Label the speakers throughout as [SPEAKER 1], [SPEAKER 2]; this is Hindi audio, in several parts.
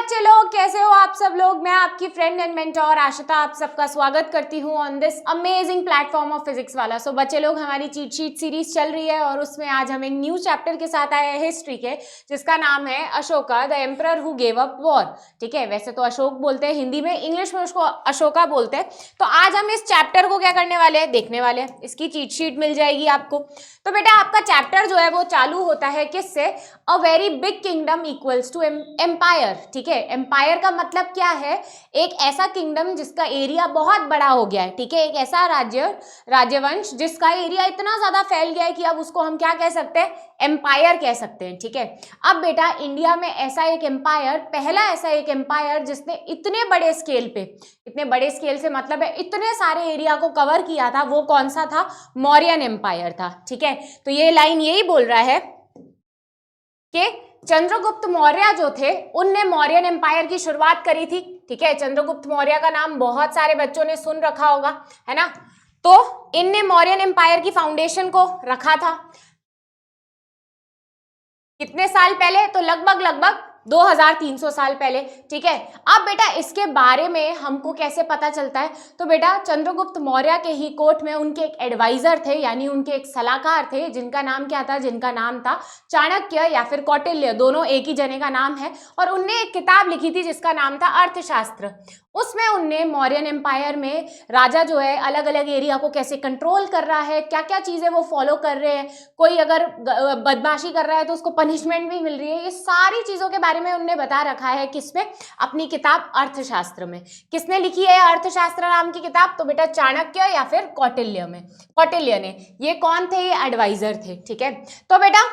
[SPEAKER 1] बच्चे लोग, कैसे हो आप सब लोग। मैं आपकी फ्रेंड एंड मेंटोर आशिता आप सबका स्वागत करती हूँ on this amazing platform of physics वाला। सो बच्चे लोग, हमारी चीट शीट सीरीज चल रही है और उसमें आज हम एक न्यू चैप्टर के साथ आए हैं हिस्ट्री के, जिसका नाम है Ashoka the emperor who gave up war. ठीक है, वैसे तो अशोक बोलते हैं हिंदी में, इंग्लिश में उसको अशोका बोलते हैं। तो आज हम इस चैप्टर को क्या करने वाले हैं, देखने वाले हैं। इसकी चीट शीट मिल जाएगी आपको। तो बेटा आपका चैप्टर जो है वो चालू होता है किससे, a very big kingdom equals to empire. ठीक है, एम्पायर का मतलब क्या है, एक ऐसा किंगडम जिसका एरिया बहुत बड़ा हो गया है। ठीक है, एक ऐसा राज्यवंश जिसका एरिया इतना ज्यादा फैल गया है कि अब उसको हम क्या कह सकते हैं, एम्पायर कह सकते हैं। ठीक है, अब बेटा इंडिया में ऐसा एक एम्पायर, पहला ऐसा एक एम्पायर जिसने इतने बड़े स्केल पे, इतने बड़े स्केल से मतलब है इतने सारे एरिया को कवर किया था, वो कौन सा था, मौर्यन एम्पायर था। ठीक है, तो ये लाइन यही बोल रहा है कि चंद्रगुप्त मौर्य जो थे उनने मौर्यन एम्पायर की शुरुआत करी थी। ठीक है, चंद्रगुप्त मौर्य का नाम बहुत सारे बच्चों ने सुन रखा होगा, है ना। तो इनने मौर्यन एम्पायर की फाउंडेशन को रखा था कितने साल पहले, तो लगभग 2300 साल पहले। ठीक है, अब बेटा इसके बारे में हमको कैसे पता चलता है, तो बेटा चंद्रगुप्त मौर्य के ही कोर्ट में उनके एक एडवाइजर थे, यानी उनके एक सलाहकार थे, जिनका नाम क्या था, जिनका नाम था चाणक्य या फिर कौटिल्य, दोनों एक ही जने का नाम है। और उनने एक किताब लिखी थी जिसका नाम था अर्थशास्त्र। उसमें उनने मौर्यन एम्पायर में राजा जो है अलग अलग एरिया को कैसे कंट्रोल कर रहा है, क्या क्या चीजें वो फॉलो कर रहे हैं, कोई अगर बदमाशी कर रहा है तो उसको पनिशमेंट भी मिल रही है, ये सारी चीजों के बारे में उनने बता रखा है। किसमें, अपनी किताब अर्थशास्त्र में। किसने लिखी है अर्थशास्त्र नाम की किताब, तो बेटा चाणक्य या फिर कौटिल्य में, कौटिल्य ने। ये कौन थे, ये एडवाइजर थे। ठीक है, तो बेटा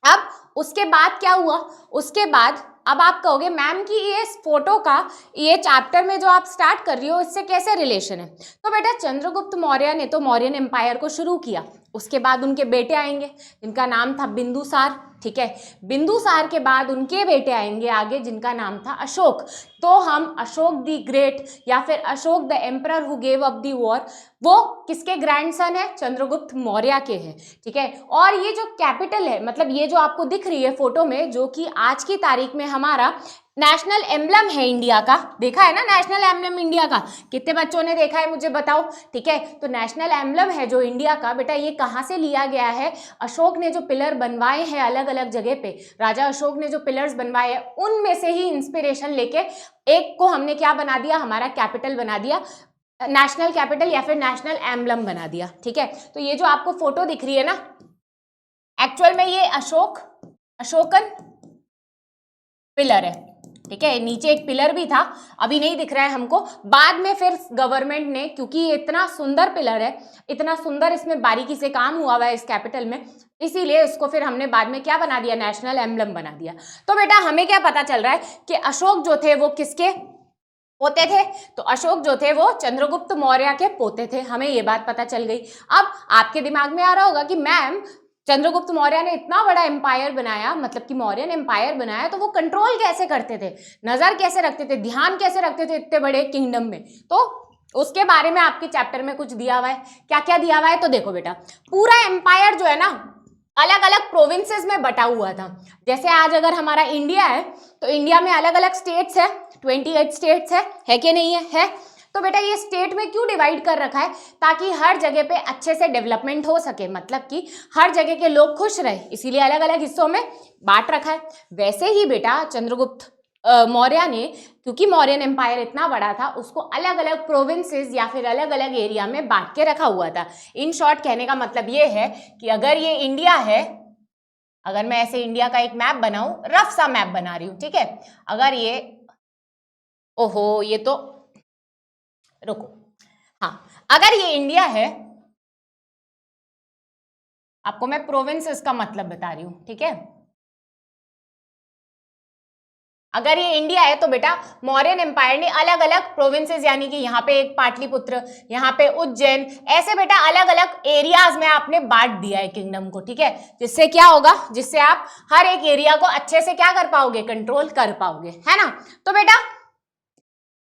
[SPEAKER 1] अब उसके बाद क्या हुआ, उसके बाद अब आप कहोगे मैम कि ये फोटो का, ये चैप्टर में जो आप स्टार्ट कर रही हो इससे कैसे रिलेशन है, तो बेटा चंद्रगुप्त मौर्य ने तो मौर्यन एम्पायर को शुरू किया, उसके बाद उनके बेटे आएंगे जिनका नाम था बिंदुसार। ठीक है, बिंदुसार के बाद उनके बेटे आएंगे आगे जिनका नाम था अशोक। तो हम अशोक द ग्रेट या फिर Ashok the emperor who gave up the war, वो किसके ग्रैंडसन है, चंद्रगुप्त मौर्य के हैं। ठीक है, और ये जो कैपिटल है, मतलब ये जो आपको दिख रही है फोटो में, जो कि आज की तारीख में हमारा नेशनल एम्बलम है इंडिया का, देखा है ना नेशनल एम्बलम इंडिया का, कितने बच्चों ने देखा है मुझे बताओ। ठीक है, तो नेशनल एम्बलम है जो इंडिया का, बेटा ये कहाँ से लिया गया है, अशोक ने जो पिलर बनवाए हैं अलग अलग जगह पे, राजा अशोक ने जो पिलर्स बनवाए हैं उनमें से ही इंस्पिरेशन लेके एक को हमने क्या बना दिया, हमारा कैपिटल बना दिया, नेशनल कैपिटल या फिर नेशनल एम्बलम बना दिया। ठीक है, तो ये जो आपको फोटो दिख रही है ना, एक्चुअल में ये अशोकन पिलर है। ठीक है, नीचे एक पिलर भी था, अभी नहीं दिख रहा है हमको, बाद में फिर गवर्नमेंट ने, क्योंकि ये इतना सुंदर पिलर है, इतना सुंदर इसमें बारीकी से काम हुआ हुआ है इस कैपिटल में, इसीलिए इसको फिर हमने बाद में क्या बना दिया, नेशनल एम्बलम बना दिया। तो बेटा हमें क्या पता चल रहा है कि अशोक जो थे वो किसके पोते थे, तो अशोक जो थे वो चंद्रगुप्त मौर्य के पोते थे, हमें ये बात पता चल गई। अब आपके दिमाग में आ रहा होगा कि मैम चंद्रगुप्त मौर्य ने इतना बड़ा एम्पायर बनाया, मतलब कि मौर्यन एम्पायर बनाया, तो वो कंट्रोल कैसे करते थे, नजर कैसे रखते थे, ध्यान कैसे रखते थे इतने बड़े किंगडम में, तो उसके बारे में आपके चैप्टर में कुछ दिया हुआ है। क्या क्या दिया हुआ है, तो देखो बेटा पूरा एम्पायर जो है ना अलग अलग प्रोविंसेस में बटा हुआ था। जैसे आज अगर हमारा इंडिया है तो इंडिया में अलग अलग स्टेट्स है, 28 स्टेट्स है कि नहीं है। तो बेटा ये स्टेट में क्यों डिवाइड कर रखा है, ताकि हर जगह पे अच्छे से डेवलपमेंट हो सके, मतलब कि हर जगह के लोग खुश रहे, इसीलिए अलग अलग हिस्सों में बांट रखा है। वैसे ही बेटा चंद्रगुप्त मौर्य ने, क्योंकि मौर्यन एम्पायर इतना बड़ा था, उसको अलग अलग प्रोविंसेस या फिर अलग अलग एरिया में बांट के रखा हुआ था। इन शॉर्ट कहने का मतलब ये है कि अगर ये इंडिया है, अगर मैं ऐसे इंडिया का एक मैप बनाऊं, रफ सा मैप बना रही हूं, ठीक है, अगर ये, ओहो ये तो, रुको, हाँ अगर ये इंडिया है, आपको मैं प्रोविंसेस का मतलब बता रही हूं, ठीक है, अगर ये इंडिया है तो बेटा मौर्यन एम्पायर ने अलग अलग प्रोविंसेस, यानी कि यहाँ पे एक पाटलिपुत्र, यहाँ पे उज्जैन, ऐसे बेटा अलग अलग एरियाज में आपने बांट दिया है किंगडम को। ठीक है, जिससे क्या होगा, जिससे आप हर एक एरिया को अच्छे से क्या कर पाओगे, कंट्रोल कर पाओगे, है ना। तो बेटा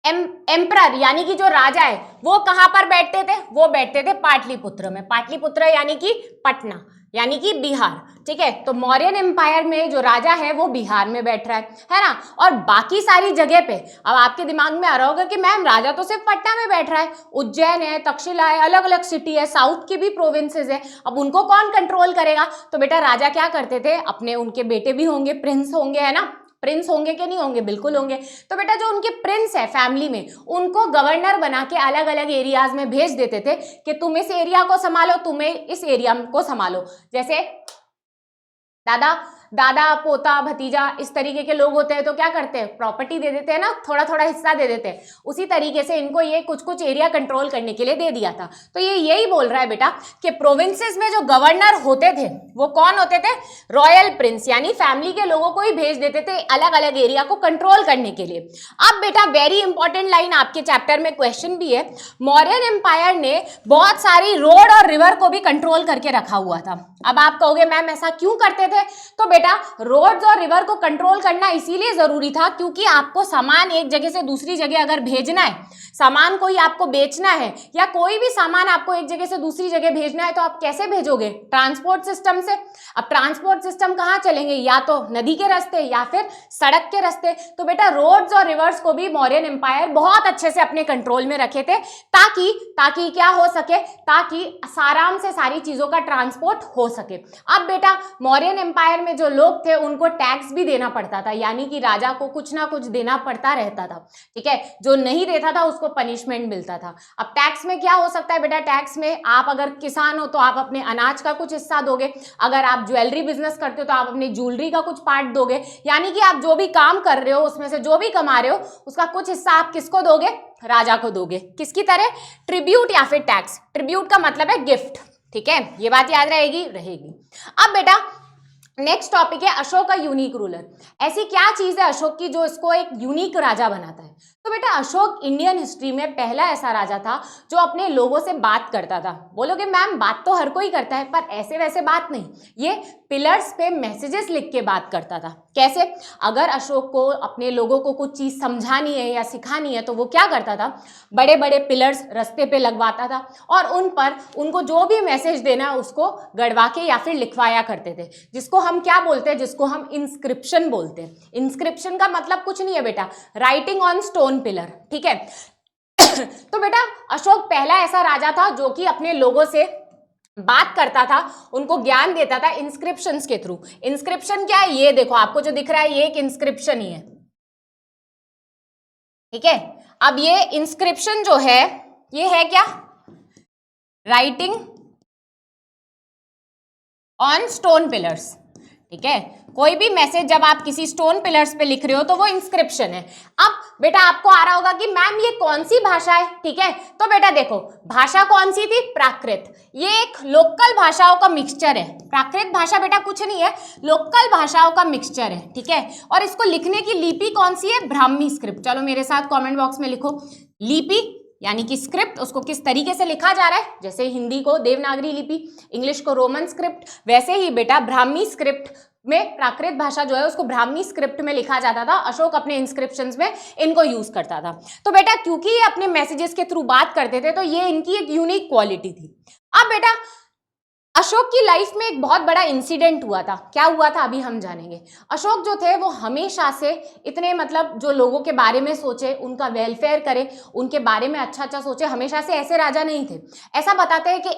[SPEAKER 1] एम्परर यानी कि जो राजा है वो कहां पर बैठते थे, वो बैठते थे पाटलिपुत्र में, पाटलिपुत्र यानी कि पटना, यानी कि बिहार, ठीक है। तो मौर्यन एम्पायर में जो राजा है वो बिहार में बैठ रहा है ना। और बाकी सारी जगह पे अब आपके दिमाग में आ रहा होगा कि मैम राजा तो सिर्फ पटना में बैठ रहा है, उज्जैन है, तक्षशिला है, अलग अलग सिटी है, साउथ की भी प्रोविंसेस है, अब उनको कौन कंट्रोल करेगा। तो बेटा राजा क्या करते थे, अपने उनके बेटे भी होंगे, प्रिंस होंगे, है ना, प्रिंस होंगे कि नहीं होंगे, बिल्कुल होंगे। तो बेटा जो उनके प्रिंस है फैमिली में, उनको गवर्नर बना के अलग अलग एरियाज में भेज देते थे कि तुम इस एरिया को संभालो, तुम्हें इस एरिया को संभालो। जैसे दादा दादा पोता भतीजा इस तरीके के लोग होते हैं तो क्या करते हैं, प्रॉपर्टी दे देते हैं ना, थोड़ा थोड़ा हिस्सा दे देते हैं। उसी तरीके से इनको ये कुछ कुछ एरिया कंट्रोल करने के लिए दे दिया था। तो ये यही बोल रहा है बेटा कि प्रोविंसेस में जो गवर्नर होते थे वो कौन होते थे, रॉयल प्रिंस, यानी फैमिली के लोगों को ही भेज देते थे अलग अलग एरिया को कंट्रोल करने के लिए। अब बेटा वेरी इंपॉर्टेंट लाइन आपके चैप्टर में क्वेश्चन भी है, मौर्यन एम्पायर ने बहुत सारी रोड और रिवर को भी कंट्रोल करके रखा हुआ था। अब आप कहोगे मैम ऐसा क्यों करते थे, तो बेटा रोड्स और रिवर को कंट्रोल करना इसीलिए जरूरी था क्योंकि आपको सामान एक जगह से दूसरी जगह अगर भेजना है, सामान कोई आपको बेचना है या कोई भी सामान आपको एक जगह से दूसरी जगह भेजना है तो आप कैसे भेजोगे, ट्रांसपोर्ट सिस्टम से। अब ट्रांसपोर्ट सिस्टम कहाँ चलेंगे, या तो नदी के रास्ते या फिर सड़क के रास्ते। तो बेटा रोड्स और रिवर्स को भी मौर्यन एम्पायर बहुत अच्छे से अपने कंट्रोल में रखे थे ताकि क्या हो सके, ताकि आराम से सारी चीजों का ट्रांसपोर्ट हो सके। अब बेटा मौर्यन एम्पायर में जो लोग थे उनको टैक्स भी देना पड़ता था, यानी कि राजा को कुछ ना कुछ देना पड़ता रहता था, ठीक है। जो नहीं देता था उसको पनिशमेंट मिलता था। अब टैक्स में क्या हो सकता है बेटा, टैक्स में आप अगर किसान हो तो आप अपने अनाज का कुछ हिस्सा दोगे, अगर आप ज्वेलरी बिजनेस करते हो तो आप अपनी ज्वेलरी का कुछ पार्ट दोगे, यानी कि आप जो भी काम कर रहे हो उसमें से जो भी कमा रहे हो उसका कुछ हिस्सा आप किसको दोगे, राजा को दोगे। किसकी तरह, ट्रिब्यूट या फिर टैक्स। ट्रिब्यूट का मतलब है गिफ्ट, ठीक है, ये बात याद रहेगी। अब बेटा नेक्स्ट टॉपिक है अशोक का यूनिक रूलर। ऐसी क्या चीज है अशोक की जो इसको एक यूनिक राजा बनाता है। तो बेटा अशोक इंडियन हिस्ट्री में पहला ऐसा राजा था जो अपने लोगों से बात करता था। बोलोगे मैम बात तो हर कोई करता है, पर ऐसे वैसे बात नहीं, ये पिलर्स पे मैसेजेस लिख के बात करता था। कैसे, अगर अशोक को अपने लोगों को कुछ चीज समझानी है या सिखानी है तो वो क्या करता था, बड़े बड़े पिलर्स रास्ते पे लगवाता था और उन पर उनको जो भी मैसेज देना है उसको गड़वा के या फिर लिखवाया करते थे, जिसको हम क्या बोलते हैं, जिसको हम इंस्क्रिप्शन बोलते हैं। इंस्क्रिप्शन का मतलब कुछ नहीं है बेटा, राइटिंग ऑन स्टोन पिलर, ठीक है। तो बेटा अशोक पहला ऐसा राजा था जो कि अपने लोगों से बात करता था, उनको ज्ञान देता था इंस्क्रिप्शंस के थ्रू। इंस्क्रिप्शन क्या है, ये देखो आपको जो दिख रहा है ये एक इंस्क्रिप्शन ही है, ठीक है। अब ये इंस्क्रिप्शन जो है ये है क्या, राइटिंग ऑन स्टोन पिलर्स, ठीक है। कोई भी मैसेज जब आप किसी स्टोन पिलर्स पे लिख रहे हो तो वो इंस्क्रिप्शन है। अब बेटा आपको आ रहा होगा कि मैम ये कौन सी भाषा है, ठीक है। तो बेटा देखो भाषा कौन सी थी, प्राकृत। ये एक लोकल भाषाओं का मिक्सचर है। प्राकृत भाषा बेटा कुछ नहीं है, लोकल भाषाओं का मिक्सचर है, ठीक है। और इसको लिखने की लिपि कौन सी है, ब्राह्मी स्क्रिप्ट। चलो मेरे साथ कॉमेंट बॉक्स में लिखो, लिपि यानी कि स्क्रिप्ट, उसको किस तरीके से लिखा जा रहा है, जैसे हिंदी को देवनागरी लिपि, इंग्लिश को रोमन स्क्रिप्ट, वैसे ही बेटा ब्राह्मी स्क्रिप्ट में प्राकृत भाषा जो है उसको ब्राह्मी स्क्रिप्ट में लिखा जाता था। अशोक अपने इंस्क्रिप्शंस में इनको यूज करता था। तो बेटा क्योंकि ये अपने मैसेजेस के थ्रू बात करते थे तो ये इनकी एक यूनिक क्वालिटी थी। अब बेटा अशोक की लाइफ में एक बहुत बड़ा इंसिडेंट हुआ था। क्या हुआ था अभी हम जानेंगे। अशोक जो थे वो हमेशा से इतने मतलब जो लोगों के बारे में सोचे, उनका वेलफेयर करे, उनके बारे में अच्छा अच्छा सोचे, हमेशा से ऐसे राजा नहीं थे। ऐसा बताते हैं कि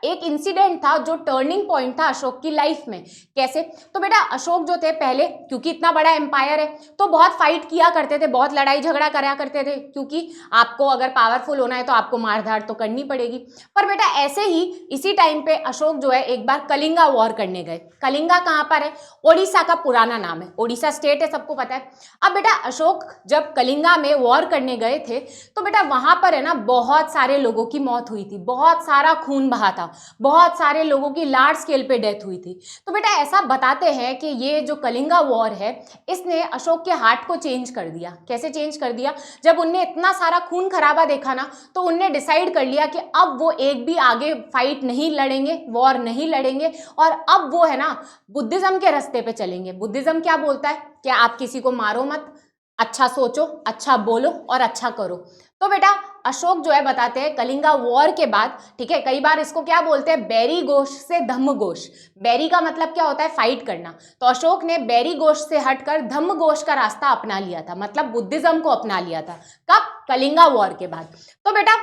[SPEAKER 1] एक इंसिडेंट था जो टर्निंग पॉइंट था अशोक की लाइफ में। कैसे, तो बेटा अशोक जो थे पहले, क्योंकि इतना बड़ा एम्पायर है तो बहुत फाइट किया करते थे, बहुत लड़ाई झगड़ा करा करते थे, क्योंकि आपको अगर पावरफुल होना है तो आपको मारधाड़ तो करनी पड़ेगी। पर बेटा ऐसे ही इसी टाइम पे अशोक जो है एक बार कलिंगा वॉर करने गए। कलिंगा कहां पर है, ओडिशा का पुराना नाम है, ओडिशा स्टेट है, सबको पता है। अब बेटा अशोक जब कलिंगा में वॉर करने गए थे तो बेटा वहां पर है ना बहुत सारे लोगों की मौत हुई थी, बहुत सारा खून बहा था, बहुत सारे लोगों की लार्ज स्केल पे डेथ हुई थी। तो बेटा ऐसा बताते हैं कि ये जो कलिंगा वॉर है इसने अशोक के हार्ट को चेंज कर दिया। कैसे चेंज कर दिया, जब उनने इतना सारा खून खराबा देखा ना तो उनने डिसाइड कर लिया कि अब वो एक भी आगे फाइट नहीं लड़ेंगे, वॉर नहीं लड़ेंगे, और अब वो है ना बुद्धिज्म के रास्ते पे चलेंगे। बुद्धिज्म क्या बोलता है कि आप किसी को मारो मत, अच्छा सोचो, अच्छा बोलो और अच्छा करो। तो बेटा अशोक जो है बताते हैं कलिंगा वॉर के बाद, ठीक है, कई बार इसको क्या बोलते हैं, बैरी घोष से धम्म घोष। बैरी का मतलब क्या होता है, फाइट करना। तो अशोक ने बैरी घोष से हटकर धम्म घोष का रास्ता अपना लिया था, मतलब बुद्धिज्म को अपना लिया था। कब, कलिंगा वॉर के बाद। तो बेटा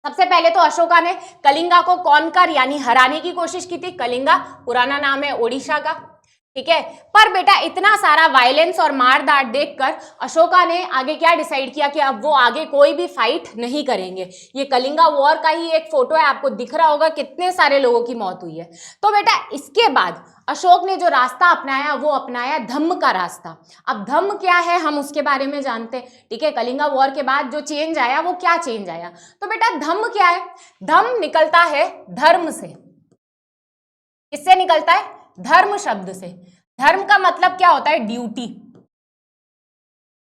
[SPEAKER 1] सबसे पहले तो अशोका ने कलिंगा को कॉन्कर यानी हराने की कोशिश की थी। कलिंगा पुराना नाम है ओडिशा का, ठीक है। पर बेटा इतना सारा वायलेंस और मार धाड़ देखकर अशोका ने आगे क्या डिसाइड किया कि अब वो आगे कोई भी फाइट नहीं करेंगे। ये कलिंगा वॉर का ही एक फोटो है, आपको दिख रहा होगा कितने सारे लोगों की मौत हुई है। तो बेटा इसके बाद अशोक ने जो रास्ता अपनाया वो अपनाया धम्म का रास्ता। अब धम्म क्या है हम उसके बारे में जानते हैं, ठीक है। कलिंगा वॉर के बाद जो चेंज आया वो क्या चेंज आया, तो बेटा धम्म क्या है, धम्म निकलता है धर्म से। किससे निकलता है, धर्म शब्द से। धर्म का मतलब क्या होता है, ड्यूटी,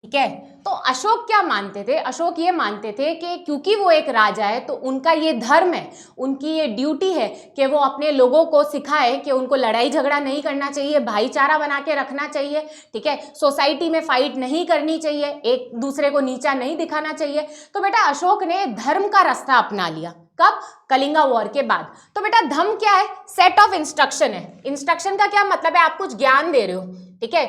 [SPEAKER 1] ठीक है। तो अशोक क्या मानते थे, अशोक ये मानते थे कि क्योंकि वो एक राजा है तो उनका ये धर्म है, उनकी ये ड्यूटी है कि वो अपने लोगों को सिखाए कि उनको लड़ाई झगड़ा नहीं करना चाहिए, भाईचारा बना के रखना चाहिए, ठीक है। सोसाइटी में फाइट नहीं करनी चाहिए, एक दूसरे को नीचा नहीं दिखाना चाहिए। तो बेटा अशोक ने धर्म का रास्ता अपना लिया। कब, कलिंगा वॉर के बाद। तो बेटा धम्म क्या है, सेट ऑफ इंस्ट्रक्शन है। इंस्ट्रक्शन का क्या मतलब है, आप कुछ ज्ञान दे रहे हो, ठीक है,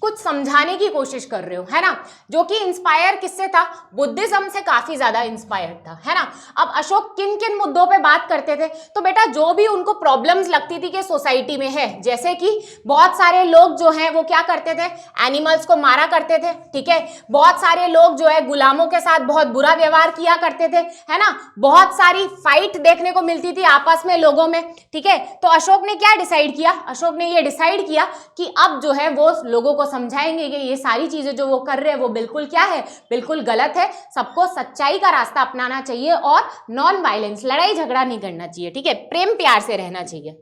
[SPEAKER 1] कुछ समझाने की कोशिश कर रहे हो, है ना, जो कि इंस्पायर किससे था, बुद्धिज्म से काफी ज्यादा इंस्पायर्ड था, है ना। अब अशोक किन किन मुद्दों पे बात करते थे, तो बेटा जो भी उनको प्रॉब्लम्स लगती थी कि सोसाइटी में है, जैसे कि बहुत सारे लोग जो हैं वो क्या करते थे, एनिमल्स को मारा करते थे, ठीक है। बहुत सारे लोग जो है गुलामों के साथ बहुत बुरा व्यवहार किया करते थे, है ना। बहुत सारी फाइट देखने को मिलती थी आपस में लोगों में, ठीक है। तो अशोक ने क्या डिसाइड किया, अशोक ने ये डिसाइड किया कि अब जो है वो लोगों को समझाएंगे कि ये सारी चीजें जो वो कर रहे हैं वो बिल्कुल क्या है, बिल्कुल गलत है। सबको सच्चाई का रास्ता अपनाना चाहिए और नॉन वायलेंस, लड़ाई झगड़ा नहीं करना चाहिए, ठीक है, प्रेम प्यार से रहना चाहिए।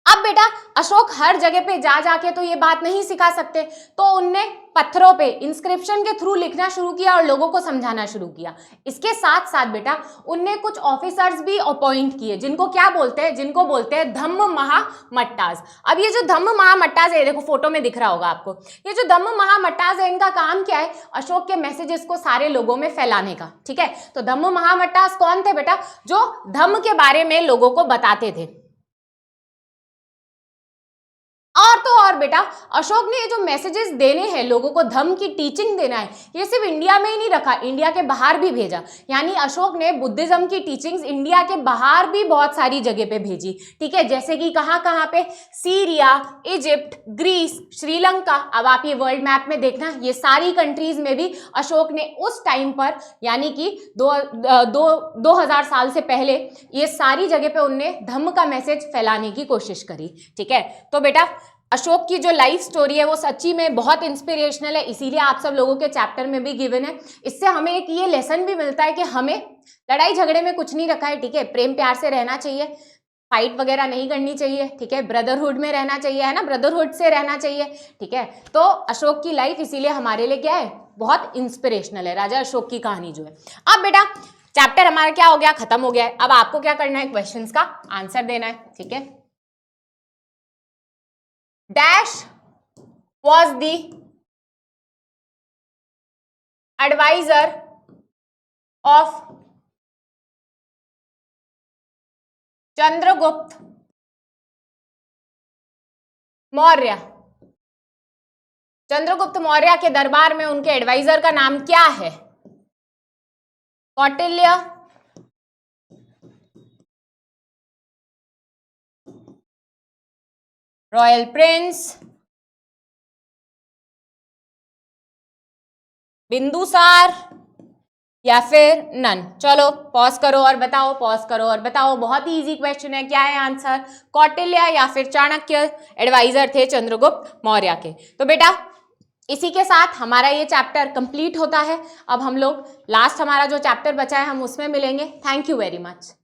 [SPEAKER 1] अब बेटा अशोक हर जगह पे जा जाके तो ये बात नहीं सिखा सकते, तो उनने पत्थरों पे इंस्क्रिप्शन के थ्रू लिखना शुरू किया और लोगों को समझाना शुरू किया। इसके साथ साथ बेटा उनने कुछ ऑफिसर्स भी अपॉइंट किए, जिनको क्या बोलते हैं, जिनको बोलते हैं धम्म महामट्टास। अब ये जो धम्म महामट्टास है, देखो फोटो में दिख रहा होगा आपको, ये जो धम्म महामट्टास है इनका काम क्या है, अशोक के मैसेजेस को सारे लोगों में फैलाने का, ठीक है। तो धम्म महामट्टास कौन थे बेटा, जो धम्म के बारे में लोगों को बताते थे। और तो और बेटा अशोक ने ये जो मैसेजेस देने हैं लोगों को, धम्म की टीचिंग देना है, ये सिर्फ इंडिया में ही नहीं रखा, इंडिया के बाहर भी भेजा। यानी अशोक ने बुद्धिज्म की टीचिंग्स इंडिया के बाहर भी बहुत सारी जगह पे भेजी, ठीक है। जैसे कि कहाँ कहाँ पे, सीरिया, इजिप्ट, ग्रीस, श्रीलंका। अब आप ये वर्ल्ड मैप में देखना, ये सारी कंट्रीज में भी अशोक ने उस टाइम पर, यानी कि 2000 साल से पहले, ये सारी जगह पे उनने धम्म का मैसेज फैलाने की कोशिश करी, ठीक है। तो बेटा अशोक की जो लाइफ स्टोरी है वो सच्ची में बहुत इंस्पिरेशनल है, इसीलिए आप सब लोगों के चैप्टर में भी गिवन है। इससे हमें एक ये लेसन भी मिलता है कि हमें लड़ाई झगड़े में कुछ नहीं रखा है, ठीक है, प्रेम प्यार से रहना चाहिए, फाइट वगैरह नहीं करनी चाहिए, ठीक है, ब्रदरहुड में रहना चाहिए, है ना, ब्रदरहुड से रहना चाहिए, ठीक है। तो अशोक की लाइफ इसीलिए हमारे लिए क्या है, बहुत इंस्पिरेशनल है, राजा अशोक की कहानी जो है। अब बेटा चैप्टर हमारा क्या हो गया, खत्म हो गया है। अब आपको क्या करना है, क्वेश्चंस का आंसर देना है, ठीक है। Dash was the advisor of Chandragupta Maurya. Chandragupta Maurya के दरबार में उनके एडवाइजर का नाम क्या है, कौटिल्य, रॉयल प्रिंस, बिंदुसार या फिर नन। चलो पॉज करो और बताओ, पॉज करो और बताओ, बहुत ही इजी क्वेश्चन है, क्या है आंसर, कौटिल्य या फिर चाणक्य एडवाइजर थे चंद्रगुप्त मौर्य के। तो बेटा इसी के साथ हमारा ये चैप्टर कंप्लीट होता है। अब हम लोग लास्ट हमारा जो चैप्टर बचा है हम उसमें मिलेंगे। Thank you very much.